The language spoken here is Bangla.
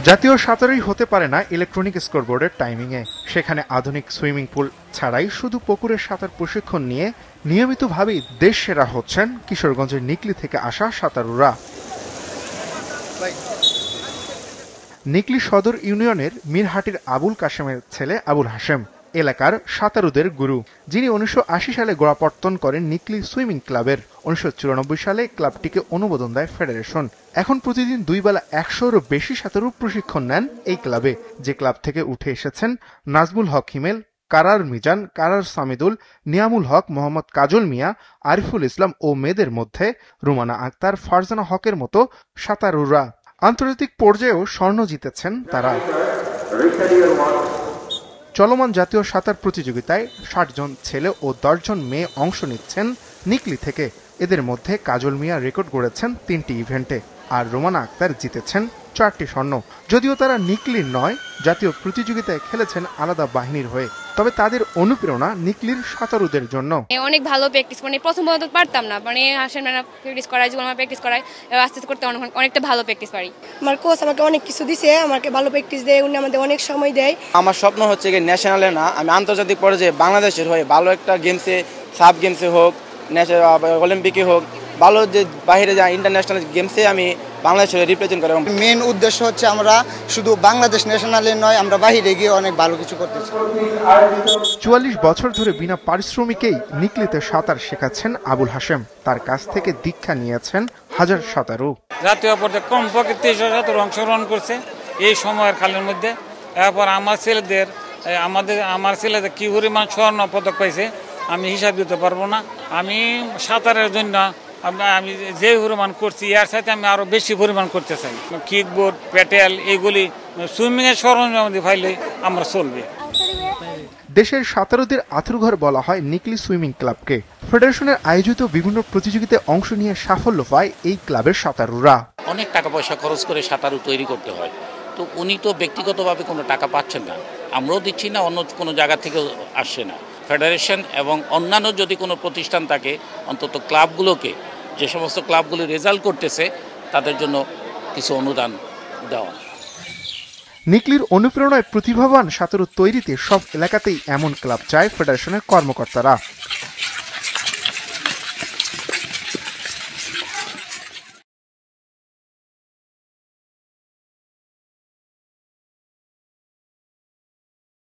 জাতীয় সাঁতারই হতে পারে না ইলেকট্রনিক স্কোরবোর্ডের টাইমিংয়ে। সেখানে আধুনিক সুইমিং পুল ছাড়াই শুধু পুকুরে সাঁতার প্রশিক্ষণ নিয়ে নিয়মিতভাবেই দেশ সেরা হচ্ছেন কিশোরগঞ্জের নিকলি থেকে আসা সাঁতারুরা। নিকলি সদর ইউনিয়নের মিরহাটির আবুল কাশেমের ছেলে আবুল হাশেম এলাকার সাঁতারুদের গুরু, যিনি 1980 সালে গোড়াপত্তন করেন নিকলি সুইমিং ক্লাবের। 1994 সালে ক্লাবটিকে অনুমোদন দেয় ফেডারেশন। এখন প্রতিদিন 2 বেলা 100-এরও বেশি সাঁতারু প্রশিক্ষণ নেন এই ক্লাবে, যে ক্লাব থেকে উঠে এসেছেন নাজমুল হক হিমেল, কারার মিজান, কারার সামিদুল, নিয়ামুল হক, মোহাম্মদ কাজল মিয়া, আরিফুল ইসলাম ও মেয়েদের মধ্যে রুমানা আক্তার, ফারজানা হকের মতো সাঁতারুরা। আন্তর্জাতিক পর্যায়েও স্বর্ণ জিতেছেন তারা। চলমান জাতীয় সাঁতার প্রতিযোগিতায় 60 জন ছেলে ও 10 জন মেয়ে অংশ নিচ্ছেন নিকলি থেকে। এদের মধ্যে কাজল মিয়া রেকর্ড গড়েছেন 3টি ইভেন্টে, আর রোমানা আক্তার জিতেছেন 4টি স্বর্ণ। যদিও তারা নিকলির নয়, জাতীয় প্রতিযোগিতায় খেলেছেন আলাদা বাহিনীর হয়ে, তবে তাদের অনুপ্রেরণা নিকলির সাঁতারুদের জন্য। অনেক ভালো প্র্যাকটিস, প্রথম পর্যন্ত পারতাম না, হাসেন প্র্যাকটিস করাই, যখন আমার প্র্যাকটিস করাই আস্তে আস্তে করতে অনেকটা ভালো প্র্যাকটিস পারি। আমার কোচ আমাকে অনেক কিছু দিছে, আমাকে ভালো প্র্যাকটিস দেয়, উনি আমাদের অনেক সময় দেয়। আমার স্বপ্ন হচ্ছে কি ন্যাশনালে না, আমি আন্তর্জাতিক পর্যায়ে বাংলাদেশের হয়ে ভালো একটা গেমসে, সাব গেমসে হোক, অলিম্পিকে হোক, ভালো যে বাইরে যায় ইন্টারন্যাশনাল গেমসে আমি বাংলাদেশের রিপ্রেজেন্ট করি। মেন উদ্দেশ্য হচ্ছে আমরা শুধু বাংলাদেশ ন্যাশনালে নয়, আমরা বাইরে গিয়ে অনেক ভালো কিছু করতে চাই। 44 বছর ধরে বিনা পারিশ্রমিকেই নিকলিতে সাঁতার শেখাচ্ছেন আবুল হাশেম। তার কাছ থেকে দীক্ষা নিয়েছেন হাজার সাঁতারু। জাতীয় পর্যায়ে কমপক্ষে 23 সাঁতারু অংশগ্রহণ করছে এই সময়ের কালের মধ্যে। এরপর আমার ছেলেদের কি পরিমাণ স্বর্ণ পদক পাইছে আমি হিসাব দিতে পারবো না। আমি সাঁতারের জন্য আমি যে পরিমাণ করছি এর সাথে আমি আরো বেশি পরিমাণ করতে চাই। কিকবোর্ড, প্যাটেল, এগুলি সুইমিং এর সরঞ্জাম ফাইলে আমরা চলবে। দেশের সাঁতারুদের আঁতুড়ঘর বলা হয় নিকলি সুইমিং ক্লাবকে। ফেডারেশনের আয়োজিত বিভিন্ন প্রতিযোগিতায় অংশ নিয়ে সাফল্য পায় এই ক্লাবের সাঁতারুরা। অনেক টাকা পয়সা খরচ করে সাঁতারু তৈরি করতে হয়, তো উনি তো ব্যক্তিগতভাবে কোনো টাকা পাচ্ছেন না, আমরাও দিচ্ছি না, অন্য কোনো জায়গা থেকে আসছে না। ফেডারেশন এবং অন্যান্য যদি কোনো প্রতিষ্ঠান থাকে, অন্তত ক্লাবগুলোকে, যে সমস্ত ক্লাবগুলি রেজাল্ট করতেছে তাদের জন্য কিছু অনুদান দেওয়া। নিকলির অনুপ্রেরণায় প্রতিভাবান সাঁতারু তৈরিতে সব এলাকাতেই এমন ক্লাব চায় ফেডারেশনের কর্মকর্তারা।